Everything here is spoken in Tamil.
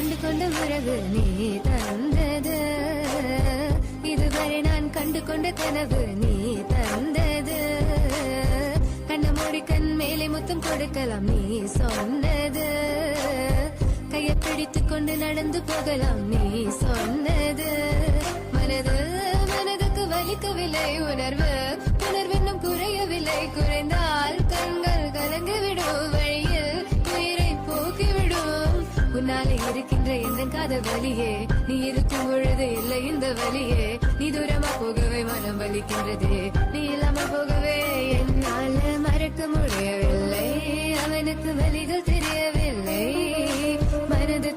கண்டு கொண்ட உறவு நீ தந்தது, இதுவரை நான் கண்டு கொண்ட கனவு நீ தந்தது. கண்ண மூடி கண் மேலே முத்தம் கொடுக்கலாம் நீ சொன்னது, கையை பிடித்துக் கொண்டு நடந்து போகலாம் நீ சொன்னது. மனதுக்கு வலிக்கவில்லை உணர்வு, உணர்வென்னும் குறையவில்லை, குறைந்தால் கண்கள் கலங்கிவிடும், வழியில் உயிரை போக்கிவிடும். உன்னாலே இருக்கின்ற எந்த காதல் வலியே, நீ இருக்கும் பொழுது இல்லை இந்த வலியே. நீ தூரமா போகவே மனம் வலிக்கின்றது, நீ இல்லாம போகவே என்னால மறக்க முடியவில்லை. அவனுக்கு வலிகள் தெரியவில்லை, மனது